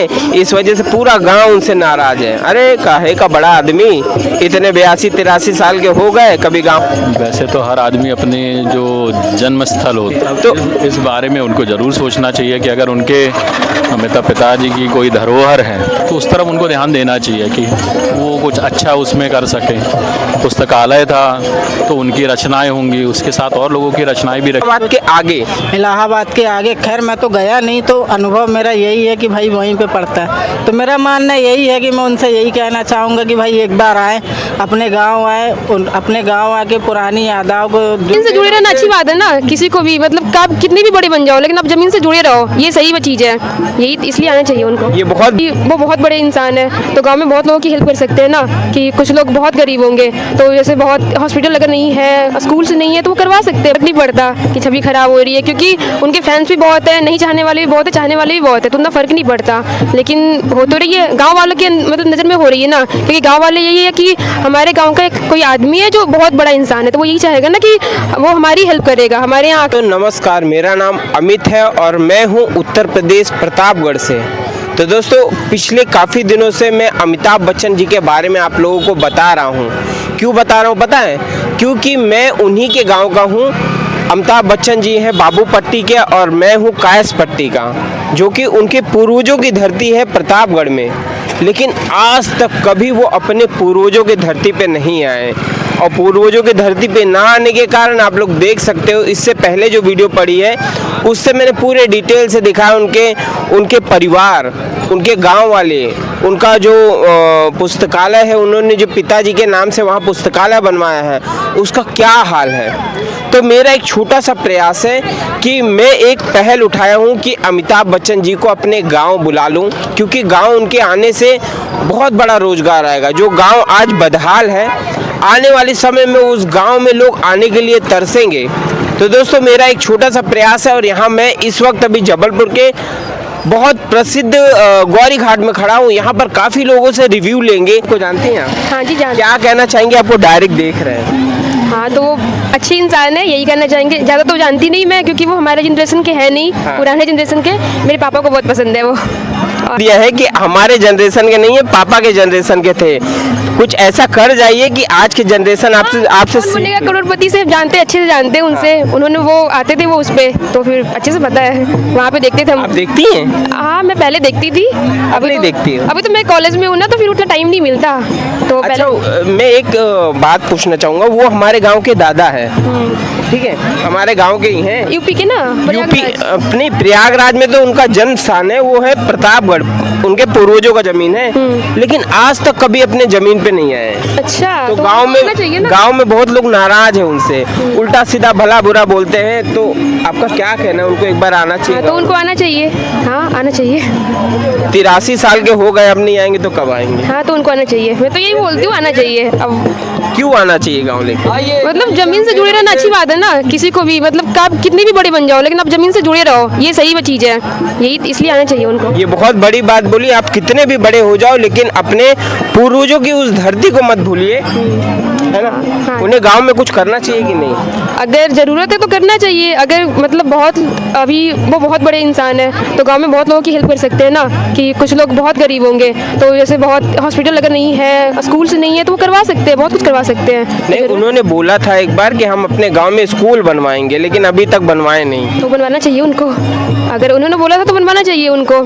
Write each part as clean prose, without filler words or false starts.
हैं, इस वजह से पूरा गांव उनसे नाराज है। अरे काहे का बड़ा आदमी, इतने 82-83 साल के हो गए, कभी गांव। वैसे तो हर आदमी अपने जो जन्म स्थल होता है तो इस बारे में उनको ज़रूर सोचना चाहिए कि अगर उनके अमिताभ पिताजी की कोई धरोहर है तो उस तरफ उनको ध्यान देना चाहिए कि वो कुछ अच्छा उसमें कर सके। पुस्तकालय था तो उनकी रचनाएं होंगी, उसके साथ और लोगों की रचनाएं भी इलाहाबाद के आगे खैर मैं तो गया नहीं, तो अनुभव मेरा यही है कि भाई वहीं पे पढ़ता है। तो मेरा मानना यही है कि मैं उनसे यही कहना चाहूँगा कि भाई एक बार आए, अपने गांव आए, अपने गांव आके पुरानी यादों को इनसे जुड़े रहना अच्छी बात है ना। किसी को भी मतलब आप कितने भी बड़े बन जाओ लेकिन आप जमीन से जुड़े रहो, ये सही चीज़ है, यही इसलिए आना चाहिए उनको। वो बहुत बड़े इंसान है तो गाँव में बहुत लोगों की हेल्प कर सकते हैं ना, कि कुछ लोग बहुत गरीब होंगे तो जैसे बहुत हॉस्पिटल अगर नहीं है, स्कूल से नहीं है तो वो करवा सकते हैं। नहीं पड़ता कि छवि खराब हो रही है, क्योंकि उनके फैंस भी बहुत है, नहीं चाहने वाले भी बहुत है, चाहने वाले भी बहुत है, तो उतना फर्क नहीं पड़ता। लेकिन हो तो रही है गांव वालों के मतलब नज़र में हो रही है ना, क्योंकि गांव वाले यही है कि हमारे गांव का एक कोई आदमी है जो बहुत बड़ा इंसान है, तो वो यही चाहेगा ना कि वो हमारी हेल्प करेगा हमारे यहाँ। तो नमस्कार, मेरा नाम अमित है और मैं हूँ उत्तर प्रदेश प्रतापगढ़ से। तो दोस्तों, पिछले काफ़ी दिनों से मैं अमिताभ बच्चन जी के बारे में आप लोगों को बता रहा हूँ। क्यों बता रहा हूँ पता है? क्योंकि मैं उन्हीं के गांव का हूँ। अमिताभ बच्चन जी हैं बाबूपट्टी के और मैं हूँ कायसपट्टी का, जो कि उनके पूर्वजों की धरती है प्रतापगढ़ में। लेकिन आज तक कभी वो अपने पूर्वजों की धरती पे नहीं आए, और पूर्वजों की धरती पे ना आने के कारण आप लोग देख सकते हो, इससे पहले जो वीडियो पड़ी है उससे मैंने पूरे डिटेल से दिखाया उनके परिवार, उनके गांव वाले, उनका जो पुस्तकालय है, उन्होंने जो पिताजी के नाम से वहाँ पुस्तकालय बनवाया है उसका क्या हाल है। तो मेरा एक छोटा सा प्रयास है कि मैं एक पहल उठाया हूँ कि अमिताभ बच्चन जी को अपने गांव बुला लूँ, क्योंकि गांव उनके आने से बहुत बड़ा रोजगार आएगा। जो गांव आज बदहाल है, आने वाले समय में उस गांव में लोग आने के लिए तरसेंगे। तो दोस्तों, मेरा एक छोटा सा प्रयास है और यहाँ मैं इस वक्त अभी जबलपुर के बहुत प्रसिद्ध गौरी घाट में खड़ा हूँ। यहाँ पर काफ़ी लोगों से रिव्यू लेंगे। को जानते हैं आप? हाँ जी जानते। क्या कहना चाहेंगे? आपको डायरेक्ट देख रहे हैं। हाँ, तो वो अच्छी इंसान है, यही कहना चाहेंगे। ज़्यादा तो जानती नहीं मैं, क्योंकि वो हमारे जनरेशन के है नहीं। हाँ। पुराने जनरेशन के, मेरे पापा को बहुत पसंद है वो। यह है कि हमारे जनरेशन के नहीं है, पापा के जनरेशन के थे। कुछ ऐसा कर जाइए कि आज के जनरेशन आपसे बनेगा करोड़पति से जानते, अच्छे से जानते हैं उनसे। हाँ। उन्होंने वो आते थे वो उस पे, तो फिर अच्छे से पता है, वहाँ पे देखते थे हम। आप देखती हैं? हाँ, मैं पहले देखती थी, अभी नहीं देखती हूँ। अभी तो मैं कॉलेज में हूँ ना, तो फिर उतना टाइम नहीं मिलता। तो अच्छा, मैं एक बात पूछना चाहूँगा। वो हमारे गाँव के दादा है, ठीक है, हमारे गांव के ही हैं, यूपी के ना, यूपी अपनी प्रयागराज में तो उनका जन्म स्थान है, वो है प्रतापगढ़, उनके पूर्वजों का जमीन है। लेकिन आज तक कभी अपने जमीन पे नहीं आए। अच्छा, तो गांव में बहुत लोग नाराज हैं उनसे, उल्टा सीधा भला बुरा बोलते हैं। तो आपका क्या कहना है? उनको एक बार आना चाहिए? तो उनको आना चाहिए। हाँ, आना चाहिए। 83 साल के हो गए, अब नहीं आएंगे तो कब आएंगे? हाँ, तो उनको आना चाहिए। मैं तो यही बोलती हूँ, आना चाहिए। अब क्यों आना चाहिए गाँव लेके? मतलब जमीन से जुड़े रहना अच्छी बात है ना। किसी को भी मतलब आप कितने भी बड़े बन जाओ लेकिन आप जमीन से जुड़े रहो, ये सही चीज़ है, यही इसलिए आना चाहिए उनको। ये बहुत बड़ी बात बोली। आप कितने भी बड़े हो जाओ लेकिन अपने पूर्वजों की उस धरती को मत भूलिए, है ना। हाँ। उन्हें गांव में कुछ करना चाहिए कि नहीं? अगर ज़रूरत है तो करना चाहिए। अगर मतलब बहुत अभी वो बहुत बड़े इंसान है तो गांव में बहुत लोगों की हेल्प कर सकते हैं ना, कि कुछ लोग बहुत गरीब होंगे तो जैसे बहुत हॉस्पिटल अगर नहीं है, स्कूल से नहीं है, तो वो करवा सकते हैं, बहुत कुछ करवा सकते हैं। नहीं, उन्होंने बोला था एक बार कि हम अपने गाँव में स्कूल बनवाएंगे, लेकिन अभी तक बनवाए नहीं। तो बनवाना चाहिए उनको, अगर उन्होंने बोला था तो बनवाना चाहिए उनको।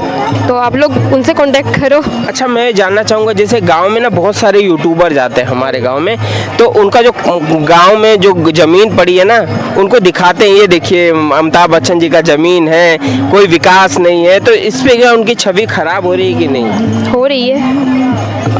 तो आप लोग उनसे कांटेक्ट करो। अच्छा, मैं जानना चाहूँगा, जैसे गांव में ना बहुत सारे यूट्यूबर जाते हैं हमारे गांव में, तो उनका जो गांव में जो ज़मीन पड़ी है ना, उनको दिखाते हैं, ये देखिए अमिताभ बच्चन जी का ज़मीन है, कोई विकास नहीं है। तो इस पे क्या उनकी छवि खराब हो रही है कि नहीं? हो रही है,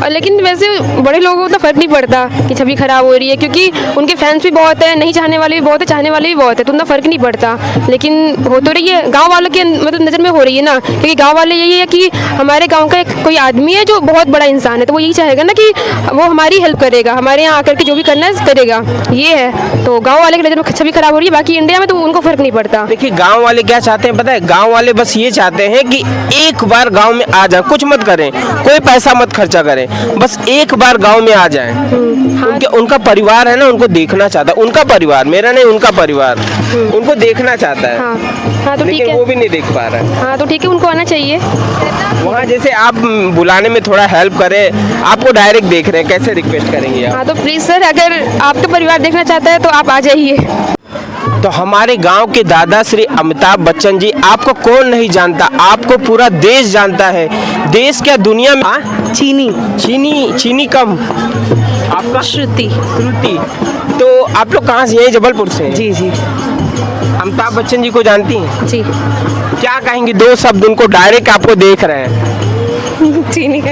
लेकिन वैसे बड़े लोगों को तो फर्क नहीं पड़ता कि छवि खराब हो रही है, क्योंकि उनके फैंस भी बहुत है, नहीं चाहने वाले भी बहुत है, चाहने वाले भी बहुत है, तो उतना फर्क नहीं पड़ता। लेकिन हो तो रही है गांव वालों के मतलब नज़र में हो रही है ना, क्योंकि गांव वाले यही है कि हमारे गांव का एक कोई आदमी है जो बहुत बड़ा इंसान है, तो वो यही चाहेगा ना कि वो हमारी हेल्प करेगा, हमारे यहाँ आकर के जो भी करना है करेगा, ये है। तो गाँव वाले की नज़र में छवि खराब हो रही है, बाकी इंडिया में तो उनको फर्क नहीं पड़ता। देखिए, गाँव वाले क्या चाहते हैं पता है? गाँव वाले बस ये चाहते हैं कि एक बार गाँव में आ जाए, कुछ मत करें, कोई पैसा मत खर्चा करें, है, बस एक बार गांव में आ जाएं। उनका परिवार है ना, उनको देखना चाहता है, उनका परिवार, मेरा नहीं, उनका परिवार उनको देखना चाहता है। हाँ हाँ तो ठीक लेकिन है। वो भी नहीं देख पा रहा है। हाँ तो ठीक है, उनको आना चाहिए। वहाँ जैसे आप बुलाने में थोड़ा हेल्प करें, आपको डायरेक्ट देख रहे हैं, कैसे रिक्वेस्ट करेंगे आप? हाँ तो प्लीज़ सर, अगर आपका परिवार देखना चाहता है तो आप आ जाइए। तो हमारे गांव के दादा श्री अमिताभ बच्चन जी, आपको कौन नहीं जानता, आपको पूरा देश जानता है। देश क्या, दुनिया में। चीनी चीनी कम। आपका? श्रुति। श्रुति। तो आप लोग कहाँ से? यही जबलपुर से? जी जी अमिताभ बच्चन जी को जानती हैं? जी। क्या कहेंगी, दो शब्द, उनको डायरेक्ट आपको देख रहे हैं। चीनी का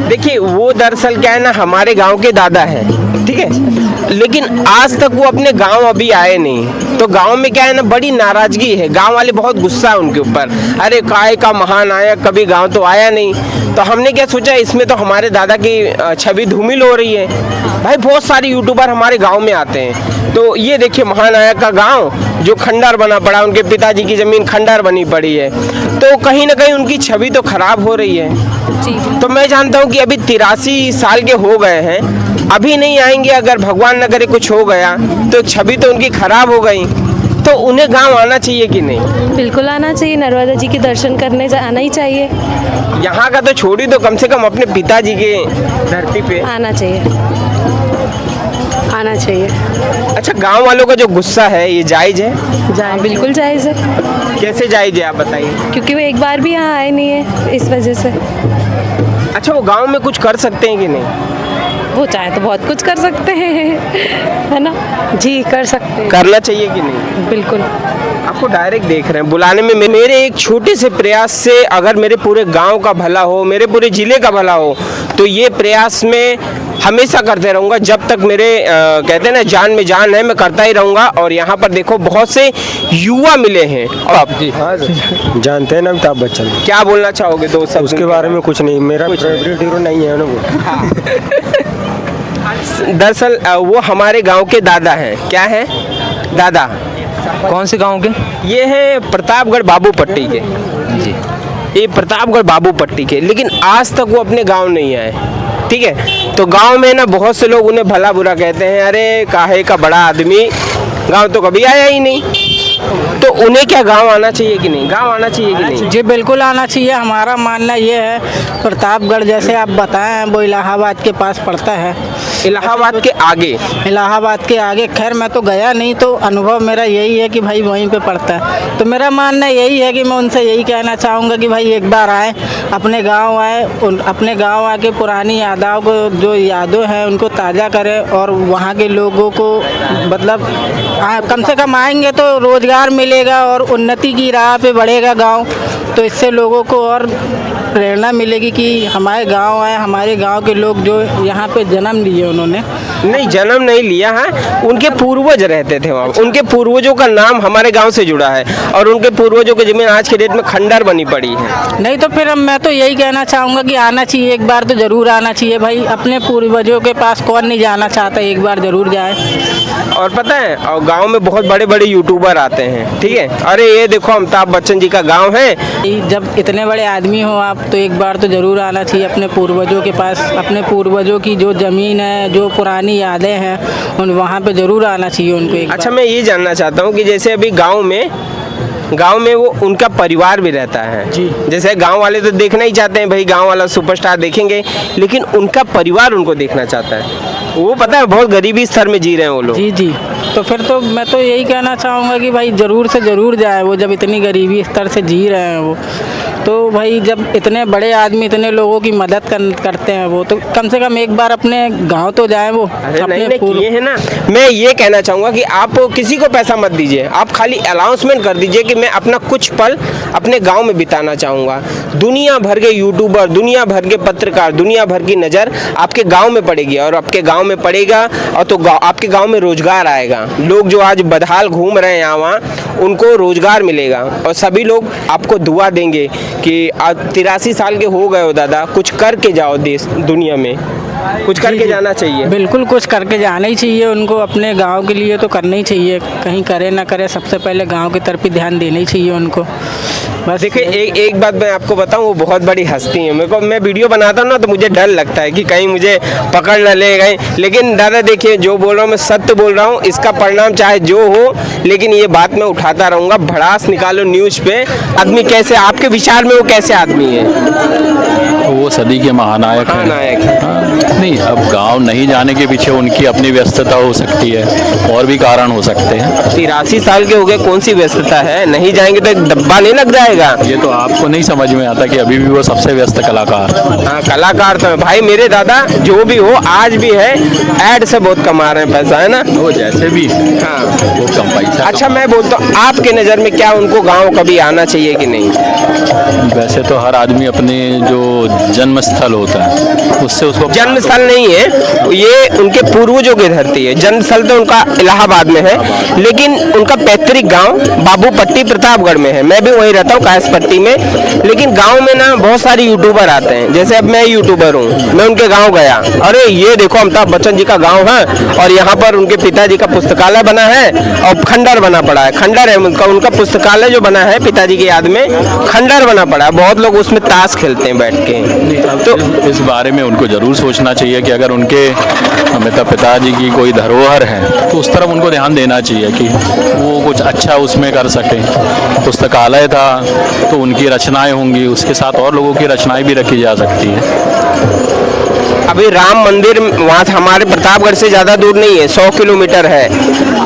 देखिए, वो दरअसल क्या है ना, हमारे गांव के दादा है, ठीक है, लेकिन आज तक वो अपने गांव अभी आए नहीं। तो गांव में क्या है ना, बड़ी नाराजगी है, गांव वाले बहुत गुस्सा है उनके ऊपर। अरे काय का महानायक कभी गांव तो आया नहीं। तो हमने क्या सोचा, इसमें तो हमारे दादा की छवि धूमिल हो रही है। भाई बहुत सारे यूट्यूबर हमारे गांव में आते हैं, तो ये देखिए महानायक का गांव जो खंडर बना पड़ा, उनके पिताजी की जमीन खंडर बनी पड़ी है, तो कहीं ना कहीं उनकी छवि तो खराब हो रही है। जी। तो मैं जानता हूँ कि अभी 83 साल के हो गए हैं, अभी नहीं आएंगे, अगर भगवान न करे कुछ हो गया तो छवि तो उनकी खराब हो गई। तो उन्हें गांव आना चाहिए कि नहीं? बिल्कुल आना चाहिए, नर्मदा जी के दर्शन करने आना ही चाहिए। यहाँ का तो छोड़ी, तो कम से कम अपने पिताजी के धरती पे आना चाहिए। आना चाहिए। अच्छा, गांव वालों का जो गुस्सा है ये जायज है? बिल्कुल जायज़ है, कैसे जायज है आप बताइए? क्योंकि वो एक बार भी यहाँ आए नहीं है, इस वजह से। अच्छा, वो गांव में कुछ कर सकते हैं कि नहीं? वो चाहे तो बहुत कुछ कर सकते हैं, है ना? जी कर सकते हैं। करना चाहिए कि नहीं? बिल्कुल। आपको डायरेक्ट देख रहे हैं, बुलाने में मेरे एक छोटे से प्रयास से अगर मेरे पूरे गांव का भला हो, मेरे पूरे जिले का भला हो, तो ये प्रयास में हमेशा करते रहूँगा जब तक मेरे कहते हैं ना जान में जान है, मैं करता ही रहूँगा। और यहाँ पर देखो बहुत से युवा मिले हैं। आप जी हाँ जानते हैं ना अमिताभ बच्चन, क्या बोलना चाहोगे दो सब उसके बारे में कुछ नहीं, मेरा फेवरेट हीरो नहीं है ना वो। दरअसल वो हमारे गांव के दादा हैं। क्या है दादा? कौन से गांव के? ये है प्रतापगढ़ बाबू पट्टी के जी। ये प्रतापगढ़ बाबू पट्टी के, लेकिन आज तक वो अपने गांव नहीं आए, ठीक है। तो गांव में ना बहुत से लोग उन्हें भला बुरा कहते हैं, अरे काहे का बड़ा आदमी, गांव तो कभी आया ही नहीं। तो उन्हें क्या गांव आना चाहिए कि नहीं? गांव आना चाहिए कि नहीं? जी बिल्कुल आना चाहिए। हमारा मानना ये है, प्रतापगढ़ जैसे आप बताए हैं वो इलाहाबाद के पास पड़ता है। इलाहाबाद के आगे? इलाहाबाद के आगे। खैर मैं तो गया नहीं, तो अनुभव मेरा यही है कि भाई वहीं पे पड़ता है। तो मेरा मानना यही है कि मैं उनसे यही कहना चाहूँगा कि भाई एक बार आए, अपने गांव आए, अपने गांव आके पुरानी यादों को, जो यादें हैं उनको ताज़ा करें, और वहाँ के लोगों को मतलब कम से कम आएंगे तो रोज़गार मिलेगा और उन्नति की राह पे बढ़ेगा गांव। तो इससे लोगों को और प्रेरणा मिलेगी कि हमारे गांव आए, हमारे गांव के लोग जो यहाँ पे जन्म लिए उन्होंने। नहीं, जन्म नहीं लिया है, उनके पूर्वज रहते थे वहाँ। उनके पूर्वजों का नाम हमारे गांव से जुड़ा है, और उनके पूर्वजों की जमीन आज के डेट में खंडर बनी पड़ी है। नहीं तो फिर मैं तो यही कहना चाहूँगा कि आना चाहिए, एक बार तो ज़रूर आना चाहिए भाई। अपने पूर्वजों के पास कौन नहीं जाना चाहता, एक बार ज़रूर जाए। और पता है, और गांव में बहुत बड़े बड़े यूट्यूबर आते हैं, ठीक है, अरे ये देखो अमिताभ बच्चन जी का गांव है। जब इतने बड़े आदमी हो आप, तो एक बार तो ज़रूर आना चाहिए अपने पूर्वजों के पास। अपने पूर्वजों की जो ज़मीन है, जो पुरानी यादें हैं, उन वहाँ पे ज़रूर आना चाहिए उनको एक अच्छा, बार। मैं ये जानना चाहता हूँ कि जैसे अभी गांव में वो उनका परिवार भी रहता है जी। जैसे गांव वाले तो देखना ही चाहते हैं, भाई गांव वाला सुपरस्टार देखेंगे, लेकिन उनका परिवार उनको देखना चाहता है। वो पता है बहुत गरीबी स्तर में जी रहे हैं वो लोग। जी जी। तो फिर तो मैं तो यही कहना चाहूँगा कि भाई ज़रूर से ज़रूर जाए वो, जब इतनी गरीबी स्तर से जी रहे हैं वो। तो भाई जब इतने बड़े आदमी इतने लोगों की मदद करते हैं वो, तो कम से कम एक बार अपने गांव तो जाए वो। अरे अपने नहीं किए हैं ना। मैं ये कहना चाहूँगा कि आप किसी को पैसा मत दीजिए, आप खाली अनाउंसमेंट कर दीजिए कि मैं अपना कुछ पल अपने गांव में बिताना चाहूँगा। दुनिया भर के यूट्यूबर, दुनिया भर के पत्रकार, दुनिया भर की नज़र आपके गांव में पड़ेगी, और आपके गांव में पड़ेगा और तो आपके गांव में रोजगार आएगा। लोग जो आज बदहाल घूम रहे हैं यहाँ वहाँ, उनको रोजगार मिलेगा, और सभी लोग आपको दुआ देंगे कि आज 83 साल के हो गए हो दादा, कुछ करके जाओ देश दुनिया में। कुछ करके जाना चाहिए। बिल्कुल कुछ करके जाना ही चाहिए उनको, अपने गांव के लिए तो करना ही चाहिए, कहीं करे ना करे सबसे पहले गांव की तरफ ही ध्यान देना ही चाहिए उनको। बस देखिए एक बात मैं आपको बताऊं, वो बहुत बड़ी हस्ती है। मेरे को, मैं वीडियो बनाता हूं ना तो मुझे डर लगता है कि कहीं मुझे पकड़ न ले गए, लेकिन दादा देखिए जो बोल रहा हूं मैं सत्य बोल रहा हूं, इसका परिणाम चाहे जो हो, लेकिन ये बात मैं उठाता रहूंगा। भड़ास निकालो न्यूज़ पे। आदमी कैसे, आपके विचार में वो कैसे आदमी है? वो सदी के महानायक हैं। नहीं, अब गांव नहीं जाने के पीछे उनकी अपनी व्यस्तता हो सकती है, और भी कारण हो सकते हैं। 83 साल के हो गए, कौन सी व्यस्तता है? नहीं जाएंगे तो एक डब्बा नहीं लग जाएगा। ये तो आपको नहीं समझ में आता कि अभी भी वो सबसे व्यस्त कलाकार। हाँ, कलाकार तो है भाई। मेरे दादा जो भी हो आज भी है, ऐड से बहुत कमा रहे हैं पैसा, है ना? वो जैसे भी, हाँ, वो कम पैसा। अच्छा मैं बोलता हूँ, आपके नज़र में क्या उनको गाँव कभी आना चाहिए कि नहीं? वैसे तो हर आदमी अपने जो जन्म स्थल होता है उससे उसको, जन्म स्थल नहीं है ये, उनके पूर्वजों की धरती है। जन्म स्थल तो उनका इलाहाबाद में है, लेकिन उनका पैतृक गांव बाबूपट्टी प्रतापगढ़ में है। मैं भी वहीं रहता हूँ, कायसपट्टी में। लेकिन गांव में ना बहुत सारे यूट्यूबर आते हैं, जैसे अब मैं यूट्यूबर हूँ, मैं उनके गांव गया, अरे ये देखो अमिताभ बच्चन जी का गांव है, और यहाँ पर उनके पिताजी का पुस्तकालय बना है, और खंडर बना पड़ा है। खंडर है उनका पुस्तकालय जो बना है पिताजी की याद में, खंडर बना पड़ा है। बहुत लोग उसमें ताश खेलते हैं बैठ के। तो इस बारे में उनको जरूर सोचना चाहिए कि अगर उनके अमिताभ पिताजी की कोई धरोहर है तो उस तरफ उनको ध्यान देना चाहिए कि वो कुछ अच्छा उसमें कर सके। पुस्तकालय था तो उनकी रचनाएं होंगी, उसके साथ और लोगों की रचनाएं भी रखी जा सकती है। अभी राम मंदिर वहाँ हमारे प्रतापगढ़ से ज़्यादा दूर नहीं है, 100 किलोमीटर है।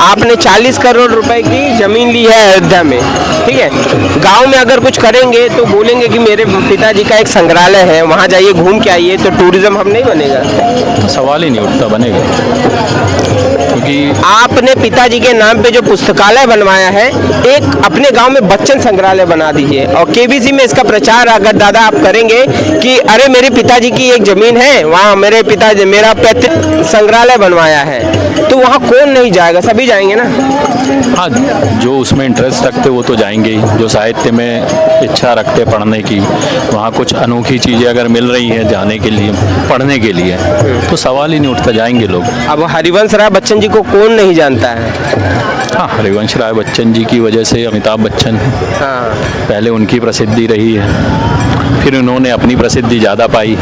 आपने 40 करोड़ रुपए की ज़मीन ली है अयोध्या में, ठीक है? गांव में अगर कुछ करेंगे तो बोलेंगे कि मेरे पिताजी का एक संग्रहालय है, वहाँ जाइए घूम के आइए, तो टूरिज्म हम नहीं बनेगा। सवाल ही नहीं उठता, बनेगा। क्योंकि आपने पिताजी के नाम पे जो पुस्तकालय बनवाया है, एक अपने गांव में बच्चन संग्रहालय बना दीजिए, और केबीसी में इसका प्रचार अगर दादा आप करेंगे कि अरे मेरे पिताजी की एक ज़मीन है, वहाँ मेरे पिताजी मेरा पैतृक संग्रहालय बनवाया है, तो वहाँ कौन नहीं जाएगा? सभी जाएंगे ना। हाँ, जो उसमें इंटरेस्ट रखते वो तो जाएंगे ही, जो साहित्य में इच्छा रखते पढ़ने की, वहाँ कुछ अनोखी चीज़ें अगर मिल रही हैं जाने के लिए, पढ़ने के लिए, तो सवाल ही नहीं उठता, जाएंगे लोग। अब हरिवंश राय बच्चन जी को कौन नहीं जानता है? हाँ, हरिवंश राय बच्चन जी की वजह से अमिताभ बच्चन, हाँ, पहले उनकी प्रसिद्धि रही है, फिर उन्होंने अपनी प्रसिद्धि ज़्यादा पाई,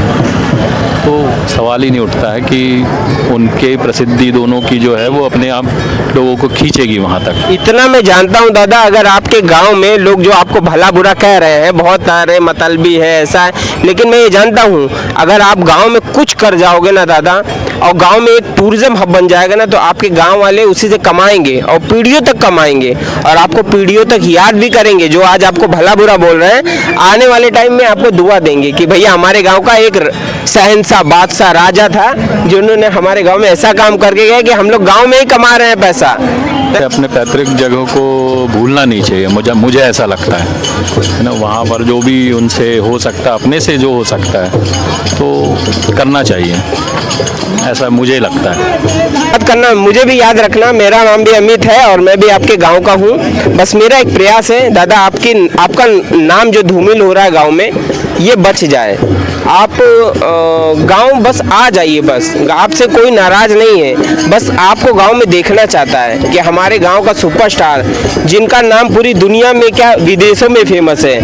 तो सवाल ही नहीं उठता है कि उनके प्रसिद्धि दोनों की जो है वो अपने आप लोगों को खींचेगी वहाँ तक। इतना मैं जानता हूँ दादा, अगर आपके गांव में लोग जो आपको भला बुरा कह रहे हैं, बहुत सारे मतलबी है, ऐसा है, लेकिन मैं ये जानता हूँ अगर आप गांव में कुछ कर जाओगे ना दादा, और गांव में एक टूरिज्म हब बन जाएगा ना, तो आपके गांव वाले उसी से कमाएंगे और पीढ़ियों तक कमाएंगे, और आपको पीढ़ियों तक याद भी करेंगे। जो आज आपको भला बुरा बोल रहे हैं, आने वाले टाइम में आपको दुआ देंगे कि भैया हमारे गाँव का एक शहंशाह बादशाह राजा था, जिन्होंने हमारे गाँव में ऐसा काम करके गए कि हम लोग गाँव में ही कमा रहे हैं पैसा। अपने पैतृक जगहों को भूलना नहीं चाहिए, मुझे ऐसा लगता है ना। वहाँ पर जो भी उनसे हो सकता है, अपने से जो हो सकता है तो करना चाहिए, ऐसा मुझे लगता है। याद करना, मुझे भी याद रखना, मेरा नाम भी अमित है और मैं भी आपके गांव का हूँ। बस मेरा एक प्रयास है दादा, आपका नाम जो धूमिल हो रहा है गांव में, ये बच जाए। आप गांव बस आ जाइए, बस आपसे कोई नाराज नहीं है, बस आपको गांव में देखना चाहता है कि हमारे गांव का सुपरस्टार, जिनका नाम पूरी दुनिया में क्या विदेशों में फेमस है,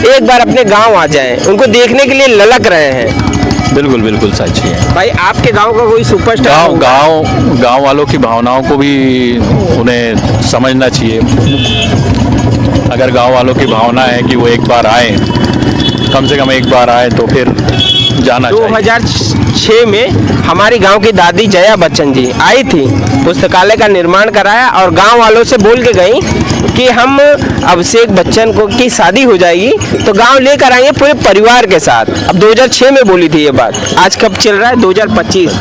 एक बार अपने गांव आ जाएं, उनको देखने के लिए ललक रहे हैं। बिल्कुल बिल्कुल सच है भाई, आपके गांव का कोई सुपरस्टार गांव वालों की भावनाओं को भी उन्हें समझना चाहिए। अगर गांव वालों की भावना है कि वो एक बार आए, कम से कम एक बार आए, तो फिर जाना चाहिए। 2006 में हमारी गांव की दादी जया बच्चन जी आई थी, पुस्तकालय का निर्माण कराया, और गांव वालों से बोल के गई कि हम अभिषेक बच्चन को की शादी हो जाएगी तो गांव लेकर आएंगे पूरे परिवार के साथ। अब 2006 में बोली थी ये बात, आज कब चल रहा है? 2025।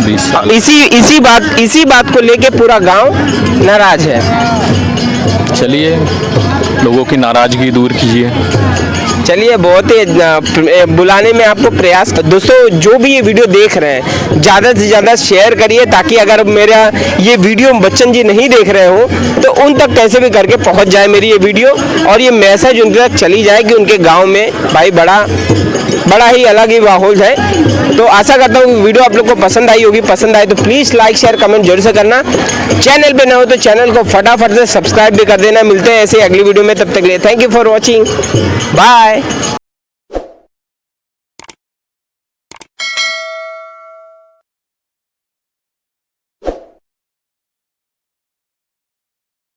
20 साल। इसी बात को लेके पूरा गांव नाराज है। चलिए, लोगों की नाराजगी दूर कीजिए। चलिए, बहुत ही बुलाने में आपको प्रयास। दोस्तों, जो भी ये वीडियो देख रहे हैं, ज़्यादा से ज़्यादा शेयर करिए, ताकि अगर मेरा ये वीडियो बच्चन जी नहीं देख रहे हो तो उन तक कैसे भी करके पहुंच जाए मेरी ये वीडियो, और ये मैसेज उन तक चली जाए कि उनके गांव में भाई बड़ा बड़ा ही अलग ही माहौल है। तो आशा करता हूँ वीडियो आप लोग को पसंद आई होगी। पसंद आए तो प्लीज़ लाइक शेयर कमेंट जरूर से करना। चैनल पे ना हो तो चैनल को फटाफट से सब्सक्राइब भी कर देना। मिलते हैं ऐसे अगली वीडियो में, तब तक के लिए thank you for watching, bye.